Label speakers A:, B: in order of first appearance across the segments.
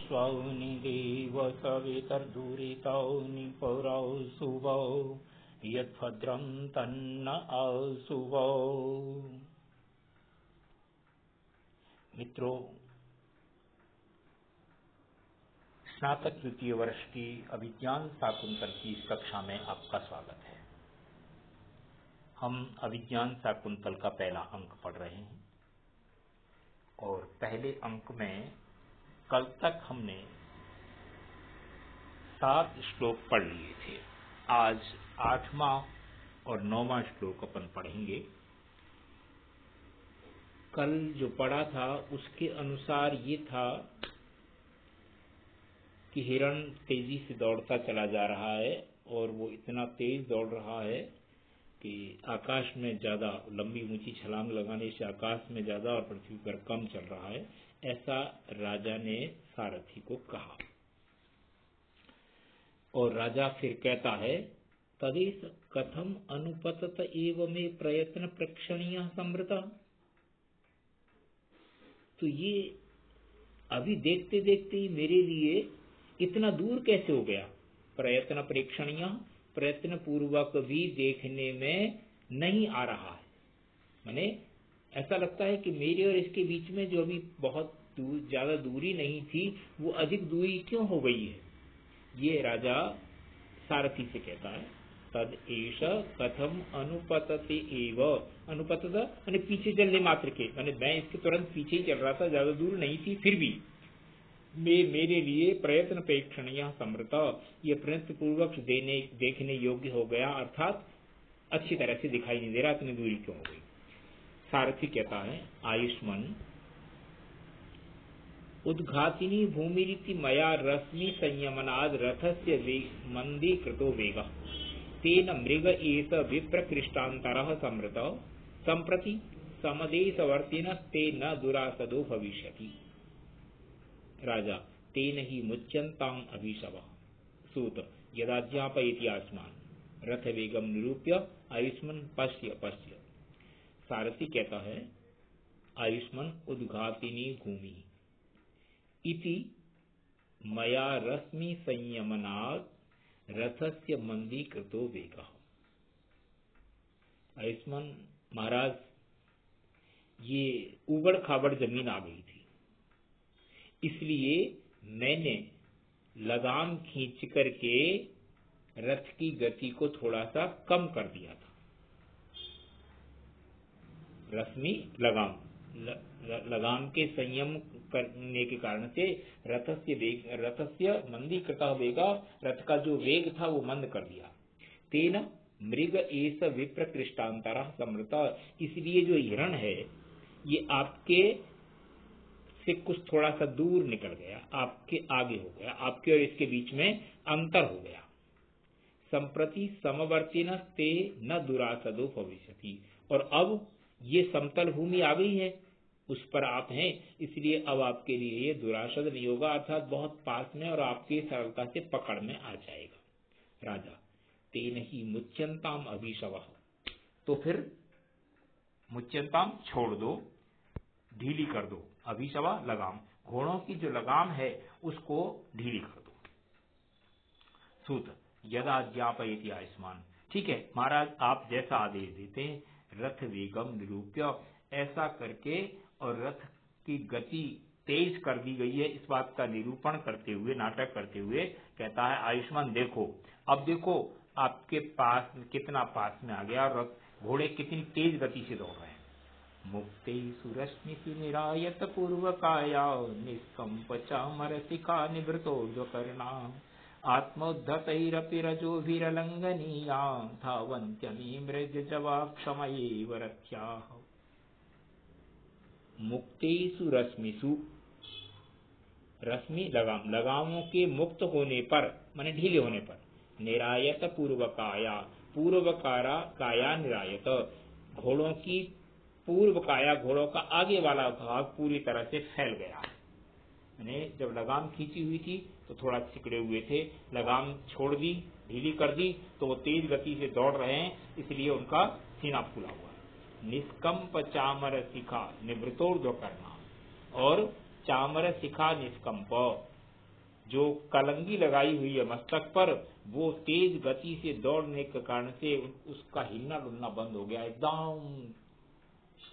A: स्वनिदेव सवितर्दुरितौ निपुरौ शुभौ यद्भद्रं तन्न अशुभौ। मित्रों, स्नातक द्वितीय वर्ष की अभिज्ञान शाकुंतल की इस कक्षा में आपका स्वागत है। हम अभिज्ञान शाकुंतल का पहला अंक पढ़ रहे हैं और पहले अंक में कल तक हमने 7 श्लोक पढ़ लिए थे। आज 8वां और 9वां श्लोक अपन पढ़ेंगे। कल जो पढ़ा था उसके अनुसार ये था कि हिरण तेजी से दौड़ता चला जा रहा है और वो इतना तेज दौड़ रहा है कि आकाश में ज्यादा लंबी ऊंची छलांग लगाने से आकाश में ज्यादा और पृथ्वी पर कम चल रहा है, ऐसा राजा ने सारथी को कहा। और राजा फिर कहता है, तदेश कथम अनुपतत एव में प्रयत्न प्रेक्षणीय समृता। तो ये अभी देखते देखते ही मेरे लिए इतना दूर कैसे हो गया। प्रयत्न प्रेक्षणीय, प्रयत्न पूर्वक भी देखने में नहीं आ रहा है। माने ऐसा लगता है कि मेरे और इसके बीच में जो अभी बहुत ज्यादा दूरी नहीं थी वो अधिक दूरी क्यों हो गई है। ये राजा सारथी से कहता है, तद एष कथम अनुपतते एव। अनुपतत माने पीछे चलने मात्र के, माने मैं इसके तुरंत पीछे ही चल रहा था, ज्यादा दूर नहीं थी, फिर भी मेरे लिए प्रयत्न प्रेक्षणीय समृता, ये प्रयत्न पूर्वक देखने योग्य हो गया, अर्थात अच्छी तरह से दिखाई नहीं दे रहा, इतनी दूरी क्यों हो गई। सारथी कहता है, आयुष्मान उद्घातिनी भूमिरिति मया रश्मि संयमनाद रथस्य मंदी कृतो वेग तेन मृग एष विप्रकृष्टान्तरः समृत संप्रति समदेशवर्तिनस्ते न दुरासदो भविष्यति। राजा, तेन ही मुच्यन्ताम् अभिशवः। सूत, यदाज्ञापयति आयुष्मान रथ वेगम निरूप्य आयुष्मान पश्य पश्य। सारथी कहता है, आयुष्मान उद्घातिनी भूमि इति मया रश्मि संयमनात् रथस्य मंदी कृतो वेगः। आयुष्मान महाराज, ये उबड़ खाबड़ जमीन आ गई थी, इसलिए मैंने लगाम खींच करके रथ की गति को थोड़ा सा कम कर दिया था। रश्मि लगाम, लगाम के संयम करने के कारण से रथस्य मंदी कृता वेगा, रथ का जो वेग था वो मंद कर दिया। तेन मृग एष विप्रकृष्टान्तरः समृता, इसलिए जो हिरण है ये आपके से कुछ थोड़ा सा दूर निकल गया, आपके आगे हो गया, आपके और इसके बीच में अंतर हो गया। संप्रति समवर्तिनस्ते न दुरासदो भविष्यति, और अब ये समतल भूमि आ गई है, उस पर आप हैं, इसलिए अब आपके लिए ये दुरासद नहीं होगा, अर्थात बहुत पास में और आपकी सरलता से पकड़ में आ जाएगा। राजा, तेन ही मुच्यन्ताम अभिशवः। तो फिर मुच्यन्ताम छोड़ दो, ढीली कर दो, अभिशवा लगाम, घोड़ों की जो लगाम है उसको ढीली कर दो। सूत, यदा ज्ञापयति आयुष्मान, ठीक है महाराज, आप जैसा आदेश देते हैं। रथ वेगम निरूप्य, ऐसा करके और रथ की गति तेज कर दी गई है, इस बात का निरूपण करते हुए, नाटक करते हुए कहता है, आयुष्मान देखो, अब देखो आपके पास कितना पास में आ गया और घोड़े कितनी तेज गति से दौड़ रहे हैं। मुक्ते सुरश्मिषु निरायत पूर्वकाया निष्कंप चामरसिका निवृतोर्ध्वकर्णा आत्मोद्धतैरपि रजोभिरलंघनीया धावन्त्यमी मृगजवाक्षमयैव रथ्याः। मुक्तेषु रश्मिषु, रश्मि लगाम, लगामों के मुक्त होने पर माने ढीले होने पर, निरायत पूर्वकाया, पूर्वकारा काया निरायत, घोड़ों की पूर्व काया, घोड़ों का आगे वाला भाग पूरी तरह से फैल गया। मैंने जब लगाम खींची हुई थी तो थोड़ा सिकड़े हुए थे, लगाम छोड़ दी, ढीली कर दी तो वो तेज गति से दौड़ रहे हैं, इसलिए उनका सीना फूला हुआ है। निष्कंप चामर शिखा निवृतोर्ध्व करना, और चामर शिखा निष्कंप, जो कलंगी लगाई हुई है मस्तक पर, वो तेज गति से दौड़ने के कारण से उसका हिलना डुलना बंद हो गया, एकदम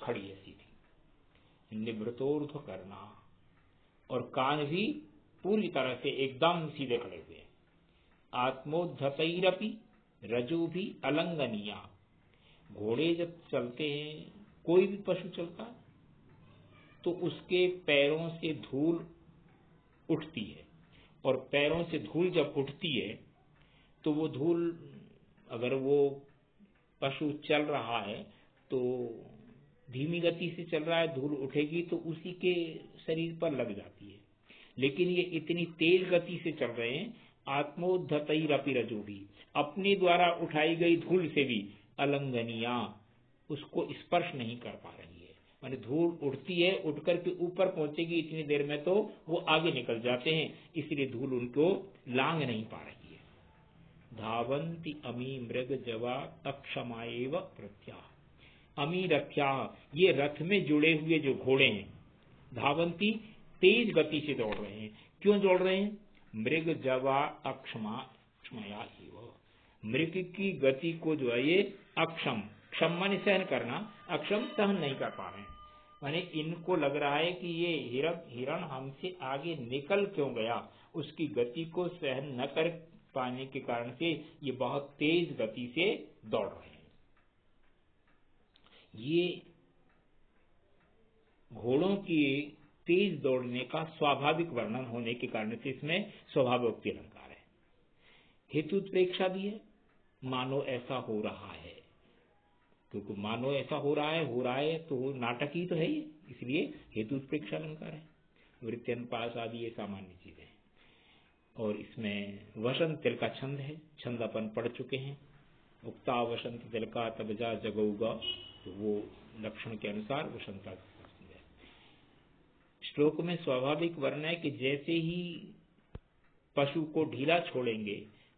A: खड़ी है सीधी। निवृतोर्ध्व करना, और कान भी पूरी तरह से एकदम सीधे खड़े हुए। आत्मोद्धतैरपि रजो भी अलंगनिया। घोड़े जब चलते हैं, कोई भी पशु चलता है, तो उसके पैरों से धूल उठती है, और पैरों से धूल जब उठती है तो वो धूल, अगर वो पशु चल रहा है तो धीमी गति से चल रहा है, धूल उठेगी तो उसी के शरीर पर लग जाती है। लेकिन ये इतनी तेज गति से चल रहे हैं, आत्मोद्धतैरपि रजो भी, अपने द्वारा उठाई गई धूल से भी अलंघनिया, उसको स्पर्श नहीं कर पा रही है। माने धूल उड़ती है, उठ करके ऊपर पहुंचेगी इतनी देर में तो वो आगे निकल जाते हैं, इसलिए धूल उनको लांग नहीं पा रही है। धावंती अमी मृग जवा अक्षमाएव प्रत्या। अमी रथ्या, ये रथ में जुड़े हुए जो घोड़े हैं, धावंती तेज गति से दौड़ रहे हैं। क्यों दौड़ रहे हैं? मृग जवा अक्षमया, मृग की गति को जो है ये अक्षम, क्षम माने सहन करना, अक्षम सहन नहीं कर पा रहे हैं। माने इनको लग रहा है कि ये हिरण हमसे आगे निकल क्यों गया, उसकी गति को सहन न कर पाने के कारण से ये बहुत तेज गति से दौड़ रहे हैं। ये घोड़ों की तेज दौड़ने का स्वाभाविक वर्णन होने के कारण से इसमें स्वभावोक्ति अलंकार है। हेतुत्प्रेक्षा भी है, मानो ऐसा हो रहा है, क्योंकि मानो ऐसा हो रहा है तो नाटक ही तो है ये, इसलिए हेतुत्प्रेक्षा अलंकार है। वृत्त्यनुपास आदि ये सामान्य चीजें हैं। और इसमें वसंत तिल का छंद है, छंद अपन पढ़ चुके हैं। उक्ता वसंत तिल का तबजा जगऊगा, तो वो लक्षण के अनुसार वसंत का श्लोक में स्वाभाविक वर्ण है कि जैसे ही पशु को ढीला छोड़ेंगे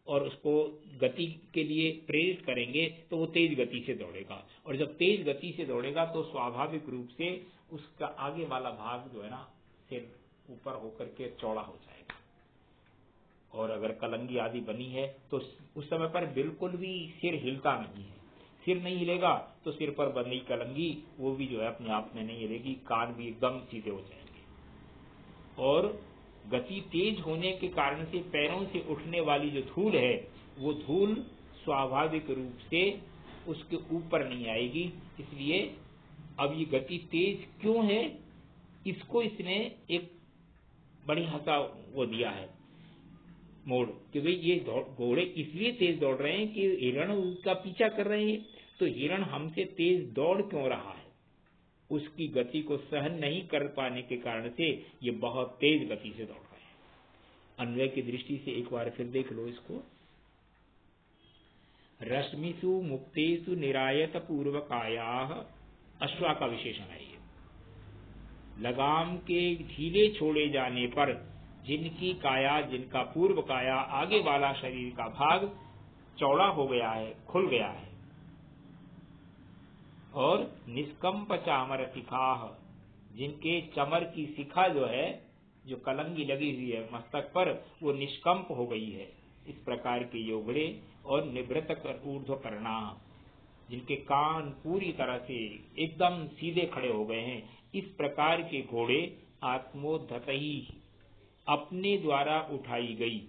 A: और उसको गति के लिए प्रेरित करेंगे तो वो तेज गति से दौड़ेगा, और जब तेज गति से दौड़ेगा तो स्वाभाविक रूप से उसका आगे वाला भाग जो है ना, सिर ऊपर होकर के चौड़ा हो जाएगा। और अगर कलंगी आदि बनी है तो उस समय पर बिल्कुल भी सिर हिलता नहीं है। सिर नहीं हिलेगा तो सिर पर बंधी कलंगी वो भी जो है अपने आप में नहीं हिलेगी, कान भी एकदम सीधे हो जाएंगे। और गति तेज होने के कारण से पैरों से उठने वाली जो धूल है, वो धूल स्वाभाविक रूप से उसके ऊपर नहीं आएगी। इसलिए अब ये गति तेज क्यों है, इसको इसने एक बड़ी हंसा वो दिया है मोड़, कि भाई ये घोड़े इसलिए तेज दौड़ रहे हैं कि हिरण उसका पीछा कर रहे हैं, तो हिरण हमसे तेज दौड़ क्यों रहा है, उसकी गति को सहन नहीं कर पाने के कारण से ये बहुत तेज गति से दौड़ रहे हैं। अन्वय की दृष्टि से एक बार फिर देख लो इसको। रश्मिसु मुक्तेषु निरायत पूर्वकायाः, अश्वा का विशेषण है ये। लगाम के ढीले छोड़े जाने पर जिनकी काया, जिनका पूर्व काया, आगे वाला शरीर का भाग चौड़ा हो गया है, खुल गया है, और निष्कंप चामर शिखाह, जिनके चमर की शिखा जो है, जो कलंगी लगी हुई है मस्तक पर, वो निष्कंप हो गई है, इस प्रकार के योगड़े। और निवृत कर ऊर्ध्व करना, जिनके कान पूरी तरह से एकदम सीधे खड़े हो गए हैं, इस प्रकार के घोड़े आत्मोद्धतई, अपने द्वारा उठाई गई,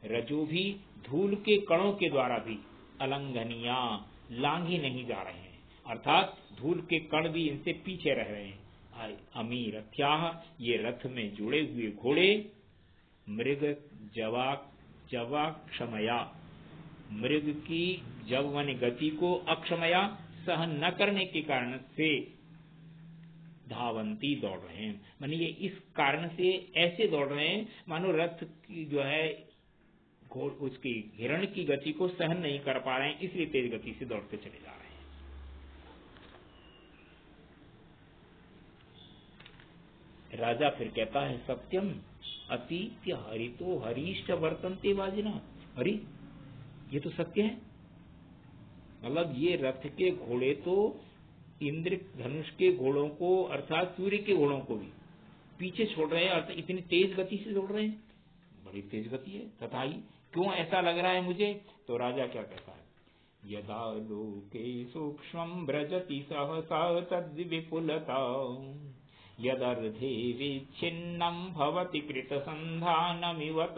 A: रजो भी, धूल के कणों के द्वारा भी, अलंघनिया, लांघी नहीं जा रहे हैं, अर्थात धूल के कण भी इनसे पीछे रह रहे हैं। अमी रथ्या, ये रथ में जुड़े हुए घोड़े, मृग जवा क्षमया, मृग की जव माने गति को, अक्षमया सहन न करने के कारण से, धावंती दौड़ रहे हैं, माने ये इस कारण से ऐसे दौड़ रहे हैं मानो रथ की जो है उसकी हिरण की गति को सहन नहीं कर पा रहे हैं, इसलिए तेज गति से दौड़ते चले जा रहे हैं। राजा फिर कहता है, सत्यम अतीत्य हरितो हरीश्च वर्तन्ते वाजिना। अरे ये तो सत्य है, मतलब ये रथ के घोड़े तो इंद्र धनुष के घोड़ों को, अर्थात सूर्य के घोड़ों को भी पीछे छोड़ रहे हैं, अर्थात इतनी तेज गति से दौड़ रहे हैं। बड़ी तेज गति है। तथा ही क्यों ऐसा लग रहा है मुझे? तो राजा क्या कहता है, यदा लोके सूक्ष्मं व्रजति सहसा तद् विपुलता यदर्धे विच्छिन्नं भवति कृतसन्धानमिवत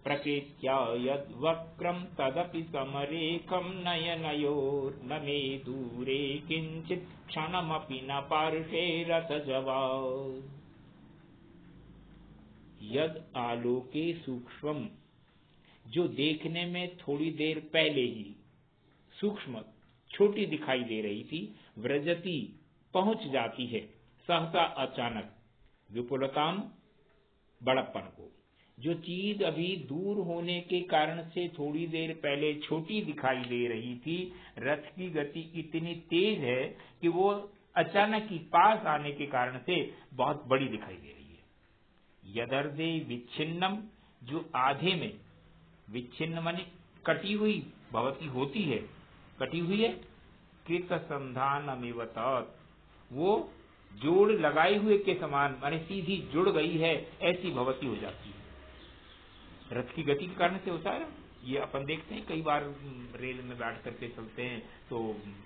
A: प्रकृत्या यद्वक्रं तदपि समरेखं नयनयोर्न मे दूरे किंचित् क्षणमपि न पार्श्वे रथजवा। यद आलोके सूक्ष्मम, जो देखने में थोड़ी देर पहले ही सूक्ष्म छोटी दिखाई दे रही थी, व्रजति पहुंच जाती है, सहसा अचानक, विपुलताम बड़प्पन को। जो चीज अभी दूर होने के कारण से थोड़ी देर पहले छोटी दिखाई दे रही थी, रथ की गति इतनी तेज है कि वो अचानक ही पास आने के कारण से बहुत बड़ी दिखाई दे रही है। यदर्धे विच्छिन्नम, जो आधे में, विच्छिन्न माने कटी हुई, भवती होती है, कटी हुई है, कृत संधानमिवत, वो जोड़ लगाए हुए के समान माने सीधी जुड़ गई है, ऐसी भवती हो जाती है। रथ की गति के कारण से होता है। ये अपन देखते हैं कई बार रेल में बैठ करके चलते हैं तो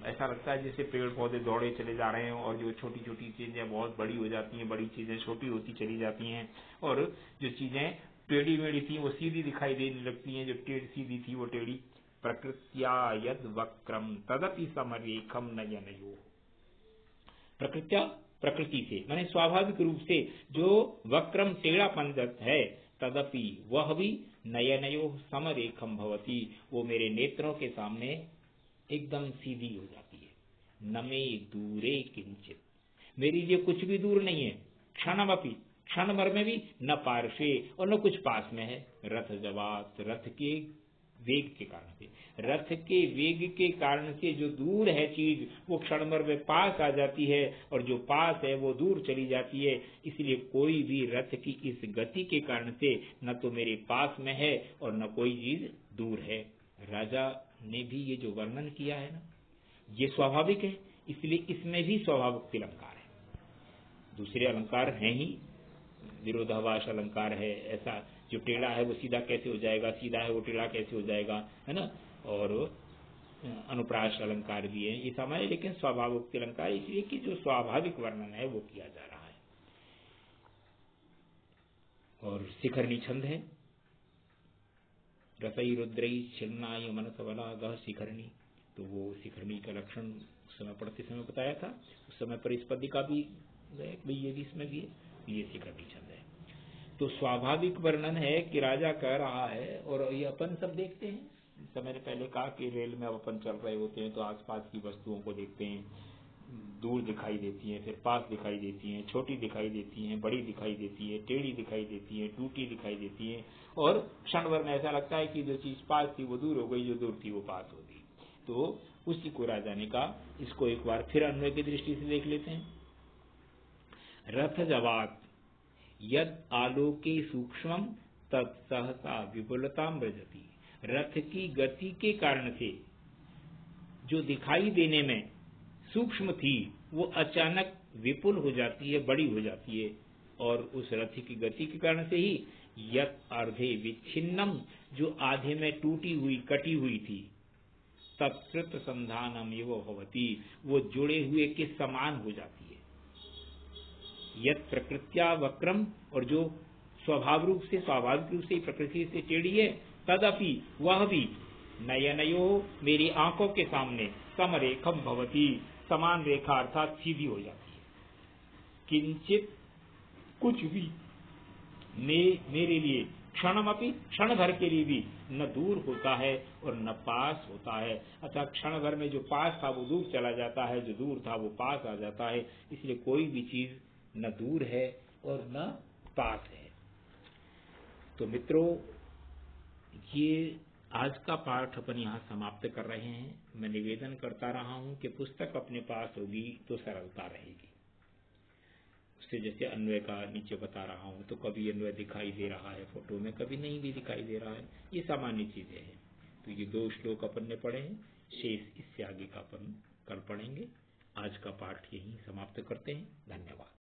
A: ऐसा लगता है जैसे पेड़ पौधे दौड़े चले जा रहे हैं और जो छोटी छोटी चीजें बहुत बड़ी हो जाती हैं, बड़ी चीजें छोटी होती चली जाती हैं, और जो चीजें टेढ़ी मेढ़ी थी वो सीधी दिखाई देने लगती हैं, जो सीधी थी वो टेढ़ी। प्रकृत्या यद वक्रम तदपि समरेखम नयनयो, प्रकृत्या प्रकृति से माने स्वाभाविक रूप से जो वक्रम टेढ़ापन है, तदपि वह भी नयनयो समरेखम भवती, वो मेरे नेत्रों के सामने एकदम सीधी हो जाती है। न मे दूरे किंचित, मेरे लिए कुछ भी दूर नहीं है, क्षणमपि क्षण भर में भी न पार्श्वे और न कुछ पास में है। रथ जवात, रथ के वेग के कारण से, रथ के वेग के कारण से जो दूर है चीज वो क्षण भर में पास आ जाती है, और जो पास है वो दूर चली जाती है। इसलिए कोई भी रथ की इस गति के कारण से न तो मेरे पास में है और न कोई चीज दूर है। राजा ने भी ये जो वर्णन किया है ना, ये स्वाभाविक है, इसलिए इसमें भी स्वाभाविक अलंकार है। दूसरे अलंकार हैं ही, विरोधाभास अलंकार है, ऐसा जो टेढ़ा है वो सीधा कैसे हो जाएगा, सीधा है वो टेढ़ा कैसे हो जाएगा, है ना। और अनुप्रास अलंकार भी है, ये सामान्य लेकिन स्वाभाविक अलंकार, इसलिए कि जो स्वाभाविक वर्णन है वो किया जा रहा है। और शिखरणी छंद है, रसई रुद्रई छिन्नाय मनस बला गह शिखरणी, तो वो शिखरणी का लक्षण उस समय पढ़ते समय बताया था, उस समय पर इस पद्य का भी ये भी इसमें भी है, ये शिखरणी छंद है। तो स्वाभाविक वर्णन है कि राजा कह रहा है, और ये अपन सब देखते हैं। समय ने पहले कहा कि रेल में अब अपन चल रहे होते हैं तो आसपास की वस्तुओं को देखते हैं, दूर दिखाई देती हैं, फिर पास दिखाई देती हैं, छोटी दिखाई देती हैं, बड़ी दिखाई देती है, टेढ़ी दिखाई देती है, टूटी दिखाई देती है, और क्षण भर में ऐसा लगता है कि जो चीज पास थी वो दूर हो गई, जो दूर थी वो पास हो गई। तो उसी को राजा ने कहा, इसको एक बार फिर अन्वय की दृष्टि से देख लेते हैं। रथ जवात यद आलोके सूक्ष्मम तत्सहसा विपुलताम व्रजति, रथ की गति के कारण से जो दिखाई देने में सूक्ष्म थी वो अचानक विपुल हो जाती है, बड़ी हो जाती है। और उस रथ की गति के कारण से ही यत अर्धे विच्छिन्नम, जो आधे में टूटी हुई कटी हुई थी, तत्कृत संधानम एव भवति, वो जुड़े हुए के समान हो जाती है। यत प्रकृत्या वक्रम, और जो स्वाभाविक रूप से प्रकृति से टेढ़ी है, तदपि वह भी नयनयो, मेरी आंखों के सामने, समरेखम भवति, समान रेखा अर्थात सीधी हो जाती है। किंचित कुछ भी, मेरे लिए क्षणमपि क्षण भर के लिए भी न दूर होता है और न पास होता है, अर्थात क्षण भर में जो पास था वो दूर चला जाता है, जो दूर था वो पास आ जाता है। इसलिए कोई भी चीज न दूर है और न पास है। तो मित्रों, ये आज का पाठ अपन यहाँ समाप्त कर रहे हैं। मैं निवेदन करता रहा हूँ कि पुस्तक अपने पास होगी तो सरलता रहेगी। उससे जैसे अन्वय का नीचे बता रहा हूँ, तो कभी अन्वय दिखाई दे रहा है फोटो में, कभी नहीं भी दिखाई दे रहा है, ये सामान्य चीजें हैं। तो ये 2 श्लोक अपन ने पढ़े हैं, शेष इससे आगे का अपन कल पढ़ेंगे। आज का पाठ यहीं समाप्त करते हैं। धन्यवाद।